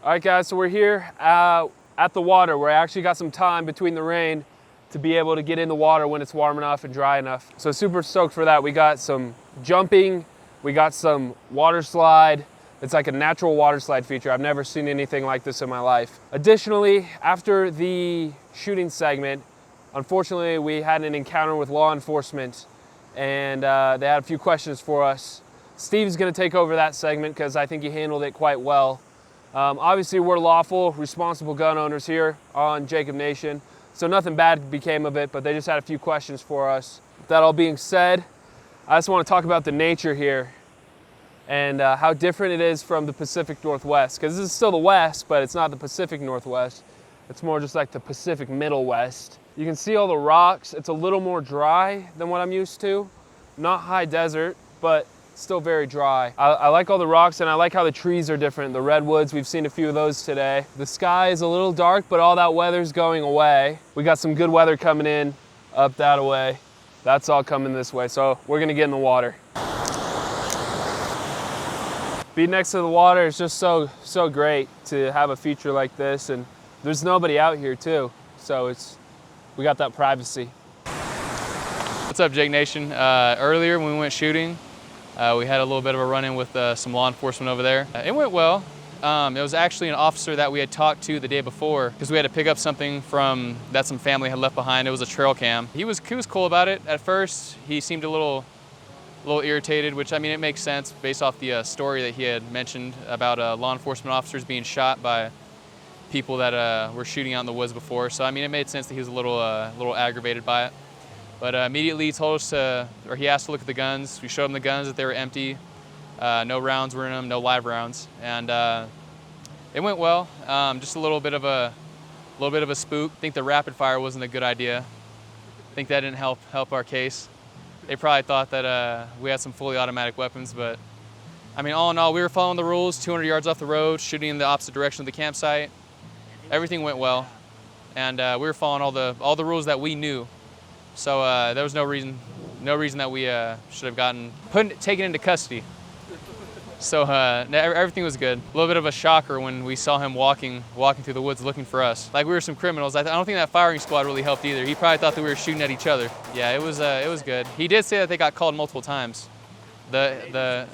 All right, guys, so we're here at the water where I actually got some time between the rain to be able to get in the water when it's warm enough and dry enough. So super stoked for that. We got some jumping, we got some water slide. It's like a natural water slide feature. I've never seen anything like this in my life. Additionally, after the shooting segment, unfortunately, we had an encounter with law enforcement and they had a few questions for us. Steve's gonna take over that segment because I think he handled it quite well. Obviously, we're lawful, responsible gun owners here on Jacob Nation, so nothing bad became of it, but they just had a few questions for us. That all being said, I just want to talk about the nature here and how different it is from the Pacific Northwest, because this is still the West, but it's not the Pacific Northwest. It's more just like the Pacific Middle West. You can see all the rocks. It's a little more dry than what I'm used to. Not high desert, but still very dry. I like all the rocks and I like how the trees are different. The redwoods, we've seen a few of those today. The sky is a little dark, but all that weather's going away. We got some good weather coming in up that way. That's all coming this way, so we're gonna get in the water. Being next to the water is just so great to have a feature like this, and there's nobody out here too, so we got that privacy. What's up, Jake Nation? Earlier when we went shooting, we had a little bit of a run-in with some law enforcement over there. It went well. It was actually an officer that we had talked to the day before because we had to pick up something that some family had left behind. It was a trail cam. He was cool about it. At first, he seemed a little irritated, which, I mean, it makes sense based off the story that he had mentioned about law enforcement officers being shot by people that were shooting out in the woods before. So, I mean, it made sense that he was a little aggravated by it. But immediately he told us he asked to look at the guns. We showed him the guns, that they were empty. No rounds were in them, no live rounds. And it went well. Just a little bit of a spook. I think the rapid fire wasn't a good idea. I think that didn't help our case. They probably thought that we had some fully automatic weapons, but I mean, all in all, we were following the rules, 200 yards off the road, shooting in the opposite direction of the campsite. Everything went well. And we were following all the rules that we knew. So there was no reason that we should have taken into custody. So everything was good. A little bit of a shocker when we saw him walking through the woods looking for us. Like we were some criminals. I don't think that firing squad really helped either. He probably thought that we were shooting at each other. Yeah, it was good. He did say that they got called multiple times. The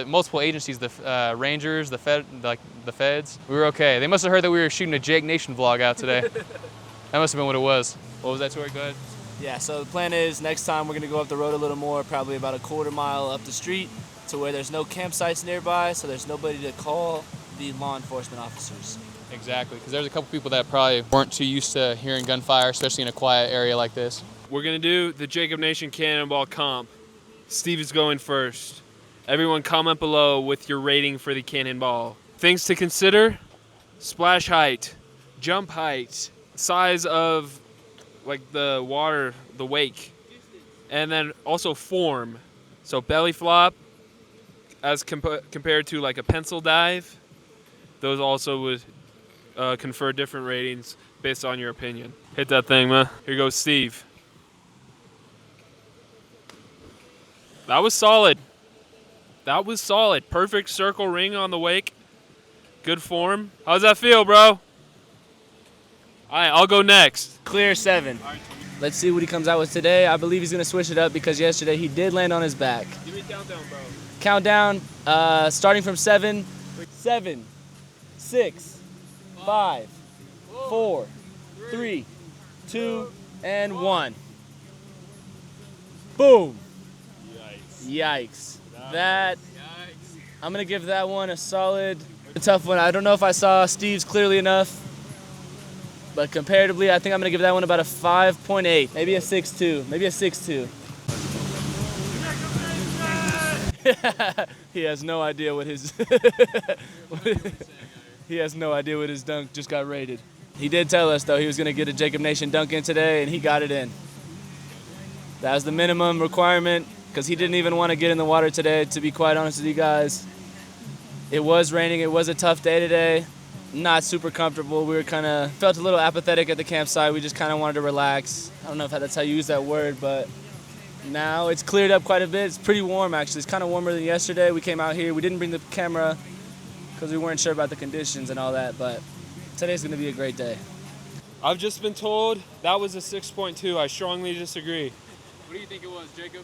multiple agencies, the Rangers, the feds. We were okay. They must have heard that we were shooting a Jake Nation vlog out today. That must have been what it was. What was that, Tori? Go ahead. Yeah, so the plan is next time we're going to go up the road a little more, probably about a quarter mile up the street to where there's no campsites nearby, so there's nobody to call the law enforcement officers. Exactly, because there's a couple people that probably weren't too used to hearing gunfire, especially in a quiet area like this. We're gonna do the Jacob Nation Cannonball comp. Steve is going first. Everyone comment below with your rating for the Cannonball. Things to consider: splash height, jump height, size of like the water, the wake, and then also form. So belly flop as compared to like a pencil dive, those also would confer different ratings based on your opinion. Hit that thing, man. Here goes Steve. That was solid. Perfect circle ring on the wake. Good form. How's that feel, bro? All right, I'll go next. Clear 7. Let's see what he comes out with today. I believe he's going to switch it up because yesterday he did land on his back. Give me a countdown, bro. Countdown, starting from 7. 7, 6, 5, 4, 3, 2, and 1. Boom. Yikes. I'm going to give that one a solid, a tough one. I don't know if I saw Steve's clearly enough, but comparatively, I think I'm going to give that one about a 5.8, maybe a 6.2, maybe a 6.2. He has no idea what his dunk just got rated. He did tell us though he was going to get a Jacob Nation dunk in today, and he got it in. That was the minimum requirement because he didn't even want to get in the water today, to be quite honest with you guys. It was raining. It was a tough day today. Not super comfortable. We felt a little apathetic at the campsite. We just kind of wanted to relax. I don't know if that's how you use that word, but now it's cleared up quite a bit. It's pretty warm, actually. It's kind of warmer than yesterday. We came out here. We didn't bring the camera. because we weren't sure about the conditions and all that, but today's going to be a great day. I've just been told that was a 6.2. I strongly disagree. What do you think it was, Jacob?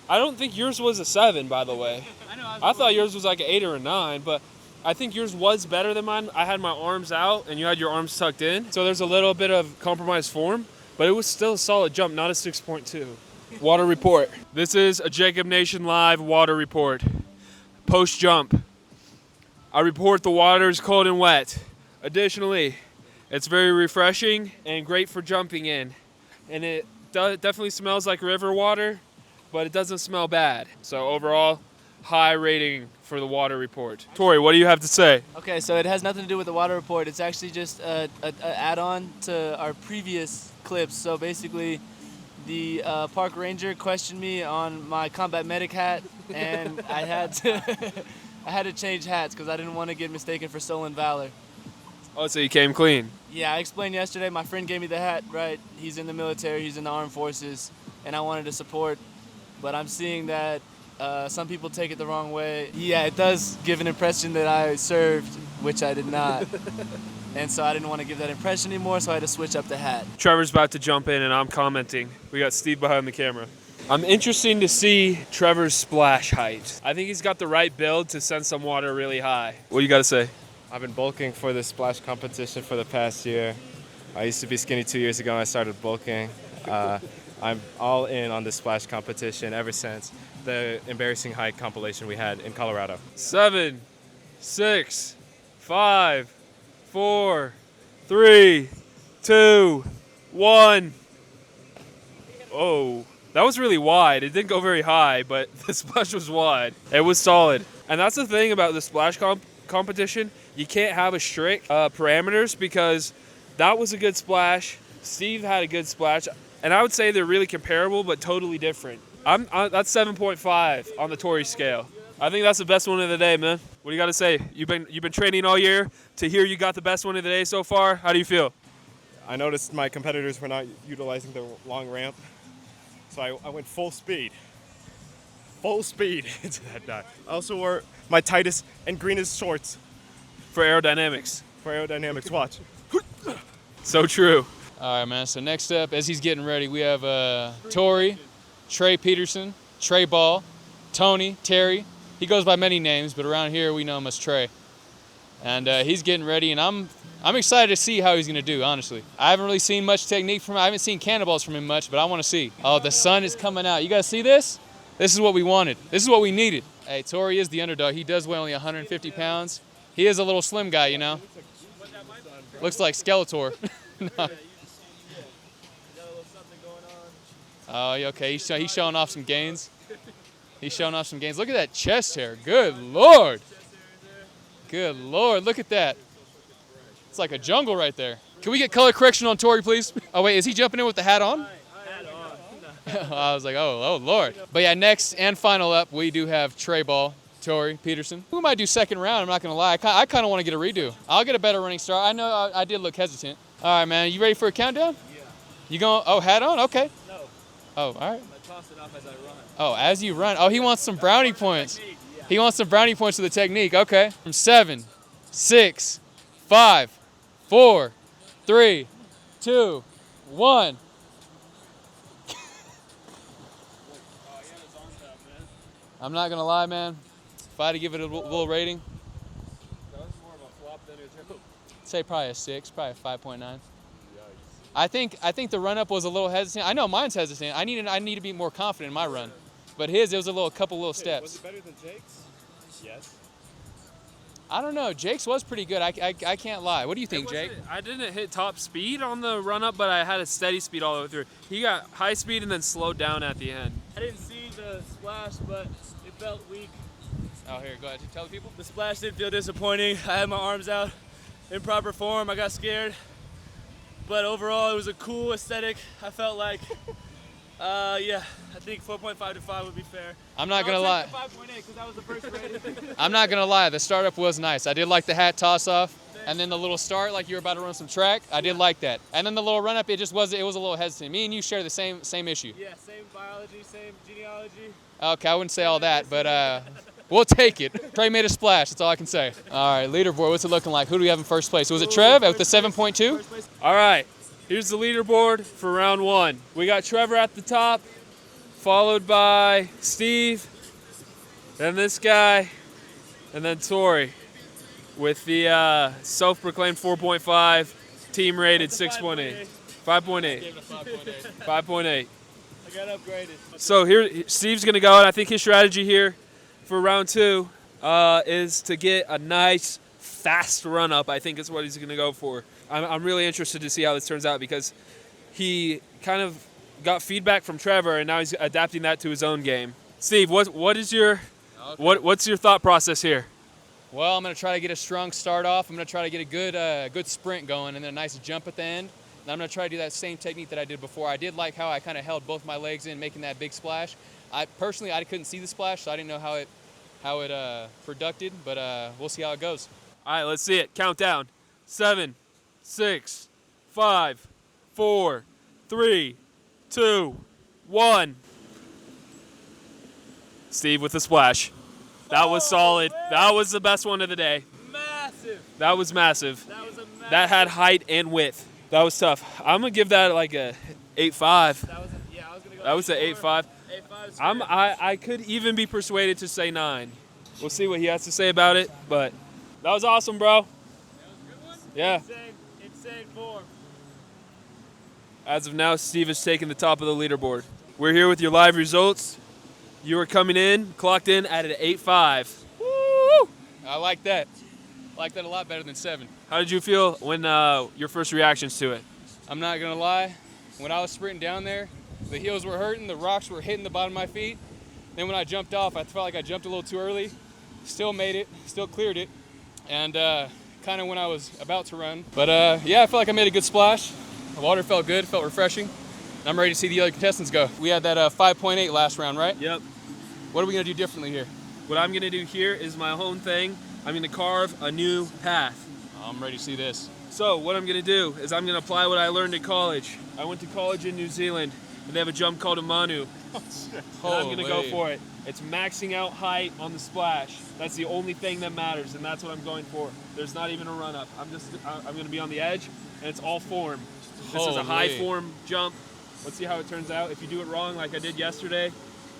I don't think yours was a 7, by the way. I thought yours was like an 8 or a 9, but I think yours was better than mine. I had my arms out and you had your arms tucked in. So there's a little bit of compromised form, but it was still a solid jump, not a 6.2. Water report. This is a Jacob Nation Live water report. Post jump. I report the water is cold and wet. Additionally, it's very refreshing and great for jumping in. And it definitely smells like river water, but it doesn't smell bad. So overall, high rating for the water report. Tori, what do you have to say? Okay, so it has nothing to do with the water report. It's actually just an add-on to our previous clips. So basically, the park ranger questioned me on my combat medic hat, and I had to change hats because I didn't want to get mistaken for stolen valor. Oh, so you came clean. Yeah, I explained yesterday. My friend gave me the hat, right? He's in the military, he's in the armed forces, and I wanted to support. But I'm seeing that some people take it the wrong way. Yeah, it does give an impression that I served, which I did not. And so I didn't want to give that impression anymore, so I had to switch up the hat. Trevor's about to jump in and I'm commenting. We got Steve behind the camera. I'm interested to see Trevor's splash height. I think he's got the right build to send some water really high. What do you got to say? I've been bulking for the splash competition for the past year. I used to be skinny 2 years ago and I started bulking. I'm all in on the splash competition ever since the embarrassing height compilation we had in Colorado. 7, 6, 5, 4, 3, 2, 1. Oh, that was really wide. It didn't go very high, but the splash was wide. It was solid. And that's the thing about the splash competition. You can't have a strict parameters because that was a good splash. Steve had a good splash. And I would say they're really comparable, but totally different. That's 7.5 on the Tory scale. I think that's the best one of the day, man. What do you got to say? You've been training all year to hear you got the best one of the day so far. How do you feel? I noticed my competitors were not utilizing the long ramp, so I went full speed into that dive. I also wore my tightest and greenest shorts. For aerodynamics. Watch. So true. All right, man. So next up, as he's getting ready, we have Tori, Trey Peterson, Trey Ball, Tony, Terry. He goes by many names, but around here we know him as Trey. And he's getting ready, and I'm excited to see how he's going to do, honestly. I haven't really seen much technique from him. I haven't seen cannonballs from him much, but I want to see. Oh, the sun is coming out. You guys see this? This is what we wanted. This is what we needed. Hey, Tori is the underdog. He does weigh only 150 pounds. He is a little slim guy, you know. Looks like Skeletor. No. Oh, okay. He's showing off some gains. Look at that chest hair. Good Lord. Good Lord. Look at that. It's like a jungle right there. Can we get color correction on Tori, please? Oh, wait. Is he jumping in with the hat on? I was like, oh, Lord. But yeah, next and final up, we do have Trey Ball, Tori Peterson. We might do second round. I'm not going to lie. I kind of want to get a redo. I'll get a better running start. I know I did look hesitant. All right, man. You ready for a countdown? Yeah. You going? Oh, hat on? Okay. No. Oh, all right. I toss it off as I run. Oh, as you run. Oh, he wants some brownie points. He wants some brownie points for the technique. Okay. From 7, 6, 5, 4, 3, 2, 1. I'm not going to lie, man. If I had to give it a little rating, say probably a 6, probably a 5.9. I think the run-up was a little hesitant. I know mine's hesitant. I need to be more confident in my run. But his, it was a couple little steps. Was it better than Jake's? Yes. I don't know. Jake's was pretty good. I can't lie. What do you think, Jake? I didn't hit top speed on the run-up, but I had a steady speed all the way through. He got high speed and then slowed down at the end. I didn't see the splash, but it felt weak. Oh, here, go ahead. Tell the people. The splash did feel disappointing. I had my arms out in proper form. I got scared. But overall, it was a cool aesthetic. I felt like, yeah, I think 4.5 to 5 would be fair. I'm not going to lie. 5.8 because that was the first rating. I'm not going to lie. The startup was nice. I did like the hat toss off. And then the little start, like you were about to run some track, I did like that. And then the little run up, it was a little hesitant. Me and you share the same issue. Yeah, same biology, same genealogy. Okay, I wouldn't say all that, but We'll take it. Trey made a splash. That's all I can say. All right, leaderboard, what's it looking like? Who do we have in first place? Was it Trev with the 7.2? All right, here's the leaderboard for round 1. We got Trevor at the top, followed by Steve, then this guy, and then Tori with the self-proclaimed 4.5, team rated 6.8. 5.8. 5.8. I got upgraded. So here, Steve's gonna go, and I think his strategy here for round 2 is to get a nice, fast run up. I think is what he's gonna go for. I'm really interested to see how this turns out because he kind of got feedback from Trevor, and now he's adapting that to his own game. Steve, what's your thought process here? Well, I'm going to try to get a strong start off. I'm going to try to get a good sprint going and then a nice jump at the end. And I'm going to try to do that same technique that I did before. I did like how I kind of held both my legs in, making that big splash. I couldn't see the splash, so I didn't know how it produced, but we'll see how it goes. All right, let's see it. Countdown. 7, 6, 5, 4, 3, 2, 1. Steve with the splash. That was solid. That was the best one of the day. Massive. That was massive. That was a massive. That had height and width. That was tough. I'm gonna give that like a 8.5. I was gonna go. That was an 8.5. 8.5. I could even be persuaded to say 9. We'll see what he has to say about it, but that was awesome, bro. That was a good one. Yeah. Insane form. As of now, Steve is taking the top of the leaderboard. We're here with your live results. You were coming in, clocked in at an 8.5. Woo! I like that. I like that a lot better than 7. How did you feel when your first reactions to it? I'm not going to lie. When I was sprinting down there, the heels were hurting, the rocks were hitting the bottom of my feet. Then when I jumped off, I felt like I jumped a little too early. Still made it, still cleared it, and kind of when I was about to run. But yeah, I felt like I made a good splash. The water felt good, felt refreshing. And I'm ready to see the other contestants go. We had that 5.8 last round, right? Yep. What are we going to do differently here? What I'm gonna do here is my own thing. I'm gonna carve a new path. I'm ready to see this. So what I'm gonna do is I'm gonna apply what I learned in college. I went to college in New Zealand, and they have a jump called a manu. And I'm gonna go for it. It's maxing out height on the splash. That's the only thing that matters, and that's what I'm going for. There's not even a run up. I'm gonna be on the edge, and it's all form. This is a high form jump. Let's see how it turns out. If you do it wrong, like I did yesterday,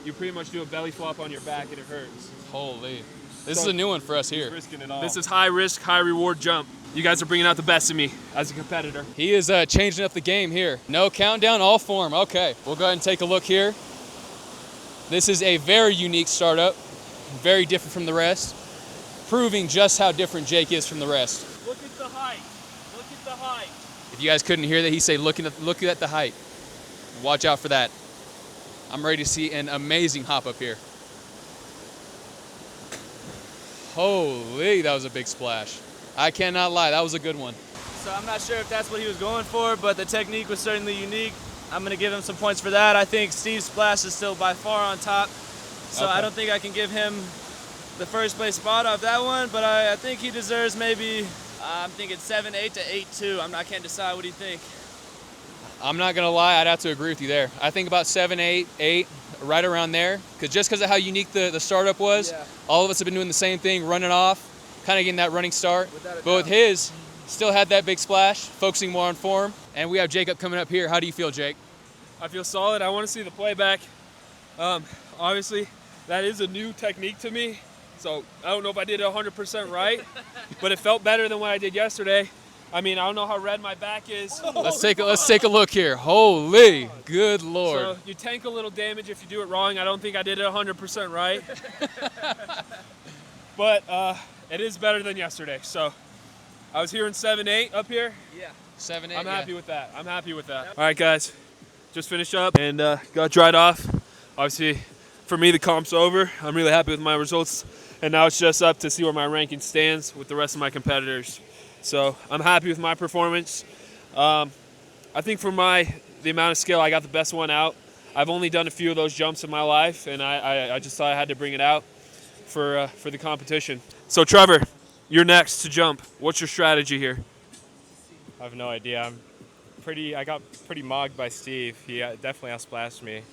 you pretty much do a belly flop on your back, and it hurts. Holy. This is a new one for us here. Risking it all. This is high risk, high reward jump. You guys are bringing out the best of me as a competitor. He is changing up the game here. No countdown, all form. Okay, we'll go ahead and take a look here. This is a very unique startup, very different from the rest, proving just how different Jake is from the rest. Look at the height. Look at the height. If you guys couldn't hear that, he said, look at the height. Watch out for that. I'm ready to see an amazing hop up here. Holy, that was a big splash. I cannot lie, that was a good one. So I'm not sure if that's what he was going for, but the technique was certainly unique. I'm going to give him some points for that. I think Steve's splash is still by far on top. So Okay. I don't think I can give him the first place spot off that one, but I think he deserves maybe, I'm thinking 7.8 to 8.2. I can't decide. What do you think? I'm not gonna lie, I'd have to agree with you there. I think about 7, 8, right around there. Just because of how unique the startup was, Yeah. all of us have been doing the same thing, running off, kind of getting that running start. Without a But with doubt. his, still had that big splash, focusing more on form. And we have Jacob coming up here. How do you feel, Jake? I feel solid. I want to see the playback. Obviously, that is a new technique to me, so I don't know if I did it 100% right, but it felt better than what I did yesterday. I mean, I don't know how red my back is. Let's take a look here. Holy, good Lord. So you tank a little damage if you do it wrong. I don't think I did it 100% right. But it is better than yesterday. So I was hearing 7.8 up here. Yeah. 7, 8. I'm happy with that. I'm happy with that. All right, guys. Just finished up and got dried off. Obviously, for me, the comp's over. I'm really happy with my results. And now it's just up to see where my ranking stands with the rest of my competitors. So I'm happy with my performance. I think for the amount of skill, I got the best one out. I've only done a few of those jumps in my life, and I just thought I had to bring it out for the competition. So Trevor, you're next to jump. What's your strategy here? I have no idea. I got pretty mogged by Steve. He definitely outsplashed me.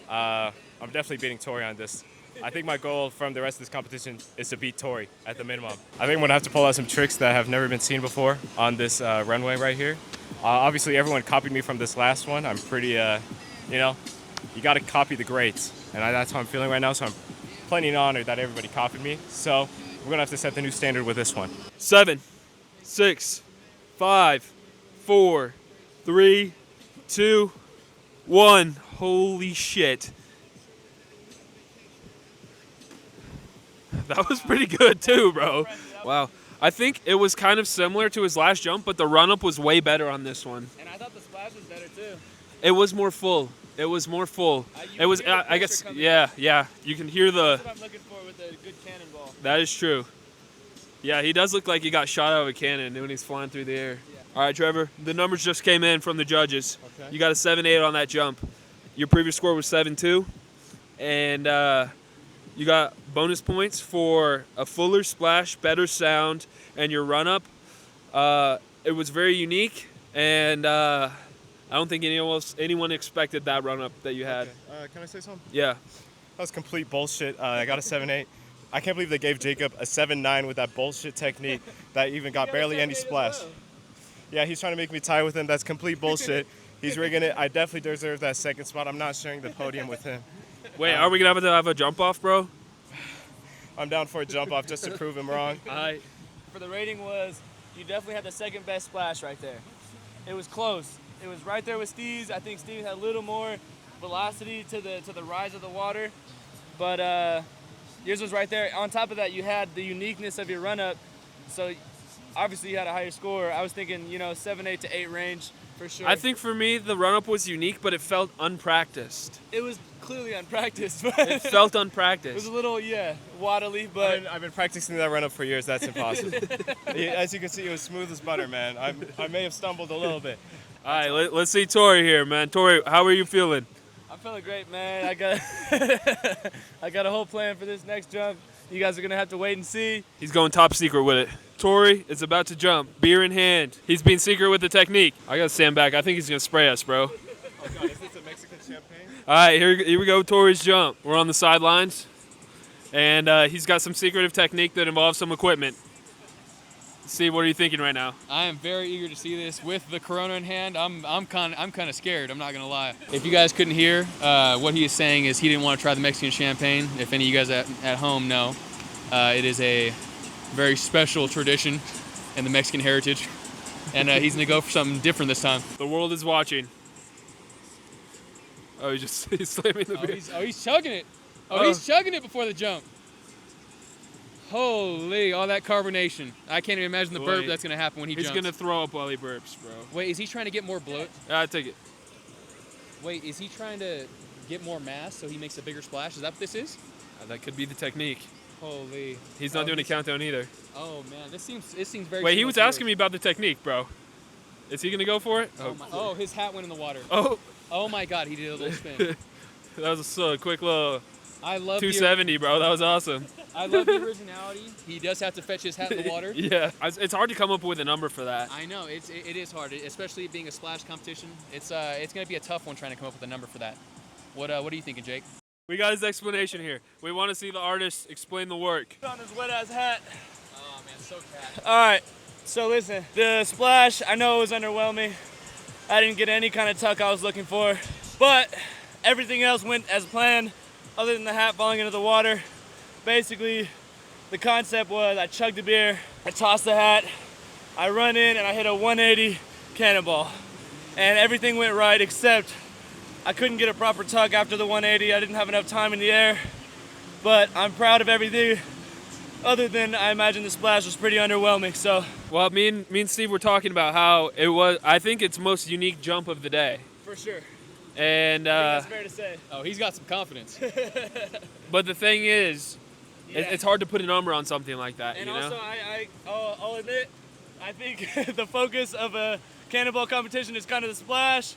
I'm definitely beating Tori on this. I think my goal from the rest of this competition is to beat Tori at the minimum. I think I'm gonna have to pull out some tricks that have never been seen before on this runway right here. Obviously, everyone copied me from this last one. I'm pretty, you gotta copy the greats, and that's how I'm feeling right now. So I'm plenty honored that everybody copied me. So we're gonna have to set the new standard with this one. 7, 6, 5, 4, 3, 2, 1. Holy shit. That was pretty good too, bro. Wow. I think it was kind of similar to his last jump, but the run-up was way better on this one. And I thought the splash was better too. It was more full. It was more full. It was, I guess, yeah. You can hear the... That's what I'm looking for with a good cannonball. That is true. Yeah, he does look like he got shot out of a cannon when he's flying through the air. Yeah. All right, Trevor, the numbers just came in from the judges. Okay. You got a 7.8 on that jump. Your previous score was 7.2. And you got bonus points for a fuller splash, better sound, and your run-up. It was very unique, and I don't think anyone expected that run-up that you had. Okay. Can I say something? Yeah. That was complete bullshit. I got a 7.8. I can't believe they gave Jacob a 7.9 with that bullshit technique that even got barely any splash. Yeah, he's trying to make me tie with him. That's complete bullshit. He's rigging it. I definitely deserve that second spot. I'm not sharing the podium with him. Wait, are we going to have a jump-off, bro? I'm down for a jump-off just to prove him wrong. For the rating was, you definitely had the second best splash right there. It was close. It was right there with Steve's. I think Steve had a little more velocity to the rise of the water, but yours was right there. On top of that, you had the uniqueness of your run-up, so obviously you had a higher score. I was thinking, 7.8 to 8 range for sure. I think for me, the run-up was unique, but it felt unpracticed. It was clearly unpracticed. It felt It unpracticed. was a little, waddly, but I've been practicing that run-up for years. That's impossible. As you can see, it was smooth as butter, man. I may have stumbled a little bit. All right, let's see Tori here, man. Tori, how are you feeling? I'm feeling great, man. I got a whole plan for this next jump. You guys are gonna have to wait and see. He's going top secret with it. Tori is about to jump, beer in hand. He's being secret with the technique. I gotta stand back. I think he's gonna spray us, bro. Oh God, is this a Mexican champagne? All right, here we go. Tori's jump. We're on the sidelines, and he's got some secretive technique that involves some equipment. Steve, what are you thinking right now? I am very eager to see this with the Corona in hand. I'm kind of scared. I'm not gonna lie. If you guys couldn't hear, what he is saying is he didn't want to try the Mexican champagne. If any of you guys at home know, it is a very special tradition in the Mexican heritage, and he's gonna go for something different this time. The world is watching. Oh, he's slamming the beer. He's chugging it. He's chugging it before the jump. Holy, all that carbonation. I can't even imagine the burp that's going to happen when he jumps. He's going to throw up while he burps, bro. Wait, is he trying to get more bloat? I take it. Wait, is he trying to get more mass so he makes a bigger splash? Is that what this is? That could be the technique. Holy. He's not doing a countdown either. Oh, man, this seems very Wait, he was asking me about the technique, bro. Is he going to go for it? Oh, his hat went in the water. Oh, my God, he did a little spin. That was a quick little I love 270, bro. That was awesome. I love the originality. He does have to fetch his hat in the water. Yeah, it's hard to come up with a number for that. I know, it is hard, especially being a splash competition. It's going to be a tough one trying to come up with a number for that. What are you thinking, Jake? We got his explanation here. We want to see the artist explain the work. on his wet-ass hat. Oh, man, so cat. All right, so listen, the splash, I know it was underwhelming. I didn't get any kind of tuck I was looking for, but everything else went as planned other than the hat falling into the water. Basically, the concept was I chugged the beer, I tossed the hat, I run in and I hit a 180 cannonball. And everything went right except I couldn't get a proper tuck after the 180. I didn't have enough time in the air, but I'm proud of everything. Other than I imagine the splash was pretty underwhelming, so. Well, me and Steve were talking about how it was, I think it's most unique jump of the day. For sure. And I think that's fair to say. Oh, he's got some confidence. but the thing is, Yeah. it's hard to put a number on something like that, And you know? also, I'll admit, I think the focus of a cannonball competition is kind of the splash,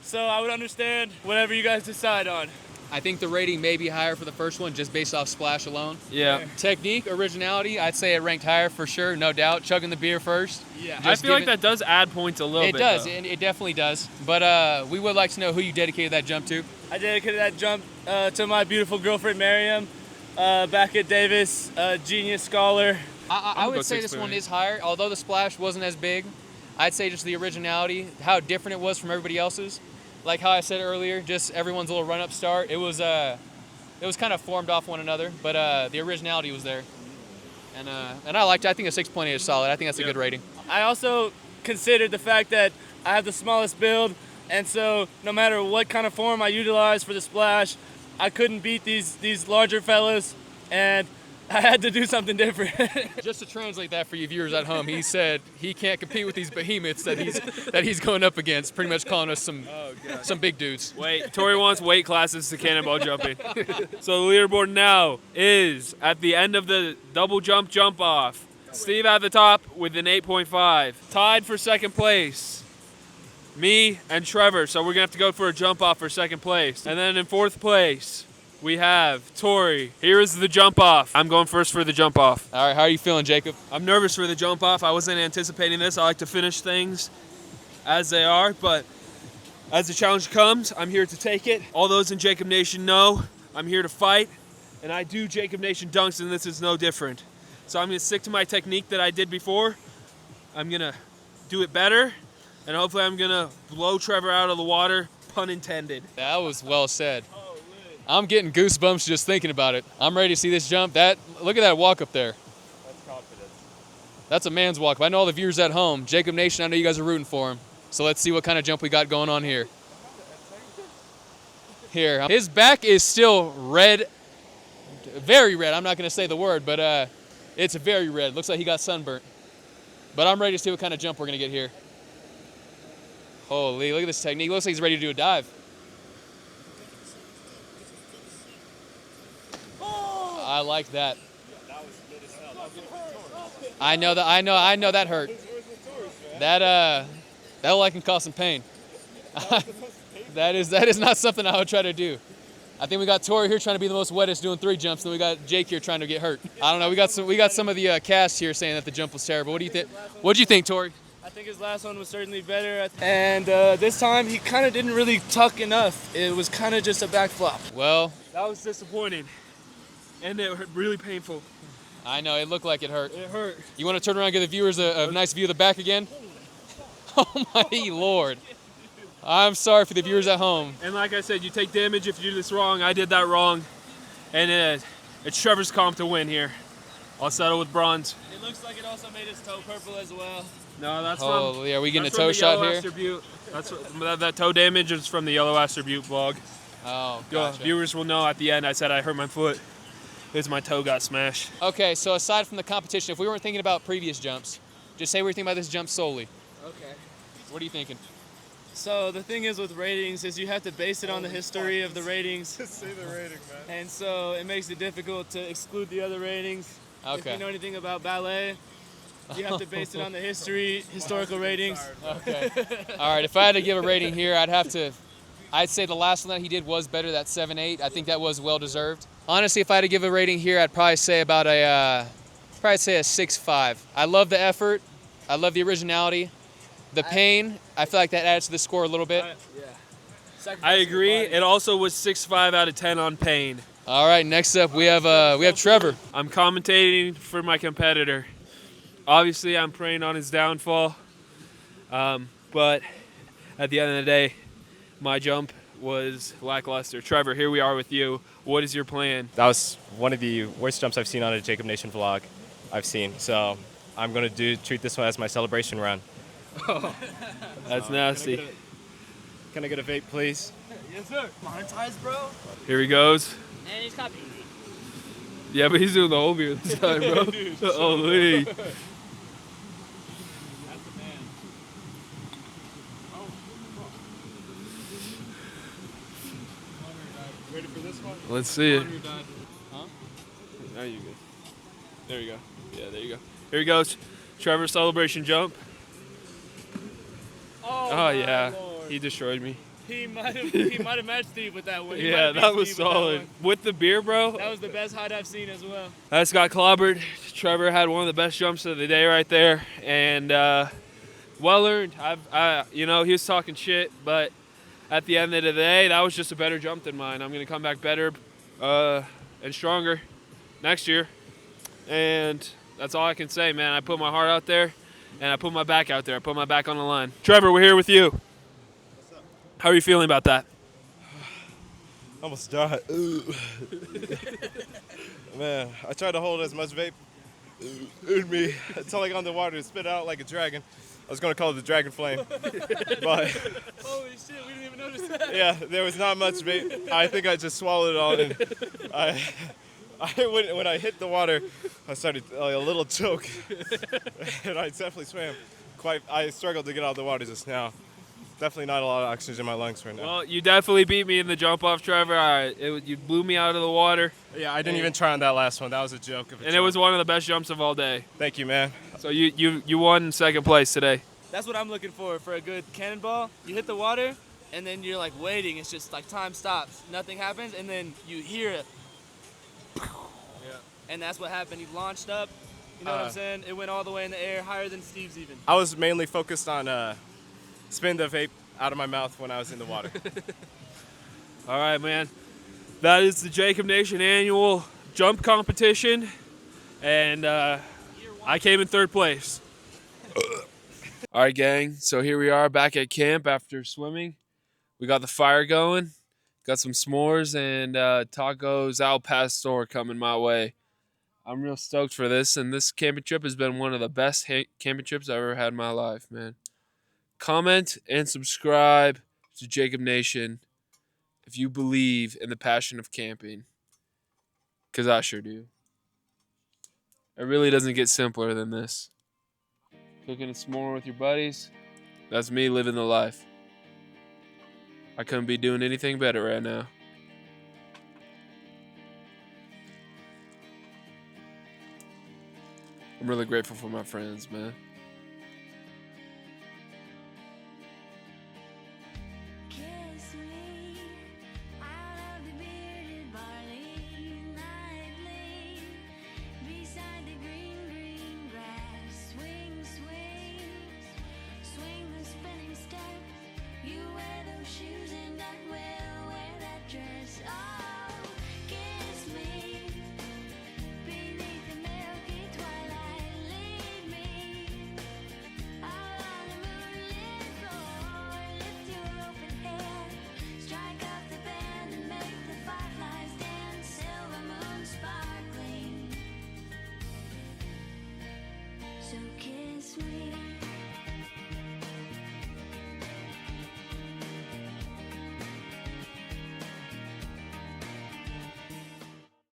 so I would understand whatever you guys decide on. I think the rating may be higher for the first one just based off splash alone. Yeah. Technique, originality, I'd say it ranked higher for sure, no doubt. Chugging the beer first. Yeah. I feel like that does add points a little bit. It does, though. it definitely does. But we would like to know who you dedicated that jump to. I dedicated that jump to my beautiful girlfriend, Miriam. back at Davis, genius scholar. I go would say this 6.8. one is higher. Although the splash wasn't as big, I'd say just the originality, how different it was from everybody else's. Like how I said earlier, just everyone's little run-up start. It was kind of formed off one another, but the originality was there. And I liked it. I think a 6.8 is solid. I think that's a good rating. I also considered the fact that I have the smallest build, and so no matter what kind of form I utilize for the splash, I couldn't beat these larger fellas, and I had to do something different. Just to translate that for you viewers at home, he said he can't compete with these behemoths that he's going up against. Pretty much calling us some big dudes. Wait, Tori wants weight classes to cannonball jumping. So the leaderboard now is at the end of the double jump off. Steve at the top with an 8.5. Tied for second place, me and Trevor. So we're gonna have to go for a jump off for second place. And then in fourth place, we have Tori. Here is the jump off. I'm going first for the jump off. All right, how are you feeling, Jacob? I'm nervous for the jump off. I wasn't anticipating this. I like to finish things as they are, but as the challenge comes, I'm here to take it. All those in Jacob Nation know I'm here to fight, and I do Jacob Nation dunks, and this is no different. So I'm gonna stick to my technique that I did before. I'm gonna do it better, and hopefully I'm gonna blow Trevor out of the water, pun intended. That was well said. I'm getting goosebumps just thinking about it. I'm ready to see this jump. Look at that walk up there. That's confidence. That's a man's walk. I know all the viewers at home, Jacob Nation, I know you guys are rooting for him. So let's see what kind of jump we got going on here. Here, his back is still red, very red. I'm not gonna say the word, but it's very red. Looks like he got sunburnt. But I'm ready to see what kind of jump we're gonna get here. Holy, look at this technique. Looks like he's ready to do a dive. I like that. I know that hurt. That looked like can cause some pain. That is not something I would try to do. I think we got Tori here trying to be the most wettest doing 3 jumps, and we got Jake here trying to get hurt. I don't know. We got some of the cast here saying that the jump was terrible. What do you think? What do you think, Tori? I think his last one was certainly better, and this time he kind of didn't really tuck enough. It was kind of just a back flop. Well, That was disappointing, and it hurt really painful. I know it looked like it hurt. It hurt. You want to turn around and give the viewers a nice view of the back again? Oh my Lord. I'm sorry for the viewers at home. And like I said, you take damage if you do this wrong. I did that wrong, and it's Trevor's comp to win here. I'll settle with bronze. It looks like it also made his toe purple as well. No, that's Holy, are we getting a that's toe from the shot Yellow here? Aster Butte. That toe damage is from the Yellow Aster Butte vlog. Oh, gotcha. Viewers will know at the end I said I hurt my foot because my toe got smashed. Okay, so aside from the competition, if we weren't thinking about previous jumps, just say we're thinking about this jump solely. Okay. What are you thinking? So the thing is with ratings is you have to base it on the history of the ratings. Just say the rating, man. And so it makes it difficult to exclude the other ratings. If Okay. you know anything about ballet, you have to base it on the historical ratings. Okay. All right, if I had to give a rating here, I'd say the last one that he did was better, that 7.8. I think that was well deserved. Honestly, if I had to give a rating here, I'd probably say about a 6.5. I love the effort. I love the originality. The pain, I feel like that adds to the score a little bit. I agree. It also was 6.5 out of 10 on pain. All right, next up we have Trevor. I'm commentating for my competitor. Obviously, I'm preying on his downfall. But at the end of the day, my jump was lackluster. Trevor, here we are with you. What is your plan? That was one of the worst jumps I've seen on a Jacob Nation vlog I've seen. So I'm going to treat this one as my celebration run. That's nasty. Can I get a vape, please? Yes, sir. Monetize, bro. Here he goes. And he's copying. Yeah, but he's doing the whole beer this time, bro. Holy. Ready for this one? Let's see it. Huh? There you go. There you go. Yeah, there you go. Here he goes. Trevor celebration jump. Oh yeah, Lord. he destroyed me. He might have matched Steve with that one. He might Yeah, have beat that was Steve with solid. one. With the beer, bro. That was the best height I've seen as well. I just got clobbered. Trevor had one of the best jumps of the day right there, and well earned. He was talking shit, but at the end of the day, that was just a better jump than mine. I'm gonna come back better and stronger. next year. And that's all I can say, man. I put my heart out there, and I put my back out there. I put my back on the line. Trevor, we're here with you. What's up? How are you feeling about that? Almost died. Man, I tried to hold as much vape in me until I got in the water and spit out like a dragon. I was going to call it the dragon flame. But Holy shit, we didn't even notice that. yeah, there was not much vape. I think I just swallowed it all. And when I hit the water, I started a little choke. And I definitely swam. I struggled to get out of the water just now. Definitely not a lot of oxygen in my lungs right now. Well, you definitely beat me in the jump off, Trevor. You blew me out of the water. Yeah, I didn't even try on that last one. That was a joke. It was one of the best jumps of all day. Thank you, man. So you won second place today. That's what I'm looking for a good cannonball. You hit the water, and then you're like waiting. It's just like time stops. Nothing happens, and then you hear it. Yeah. And that's what happened. He launched up. You know what I'm saying? It went all the way in the air, higher than Steve's even. I was mainly focused on spitting the vape out of my mouth when I was in the water. All right, man. That is the Jacob Nation annual jump competition, and I came in third place. All right, gang. So here we are back at camp after swimming. We got the fire going, got some s'mores, and tacos al pastor coming my way. I'm real stoked for this, and this camping trip has been one of the best camping trips I've ever had in my life, man. Comment and subscribe to Jacob Nation if you believe in the passion of camping, because I sure do. It really doesn't get simpler than this. Cooking a s'more with your buddies, that's me living the life. I couldn't be doing anything better right now. I'm really grateful for my friends, man. Kiss me out of the bearded barley nightly, beside the green, green grass. Swing, swing, swing the spinning step. You wear those shoes and I will wear that dress. Oh, kiss me beneath the milky twilight. Lead me out on the moonlit floor. Lift your open hair, strike up the band and make the fireflies dance. Silver moon sparkling. So kiss me.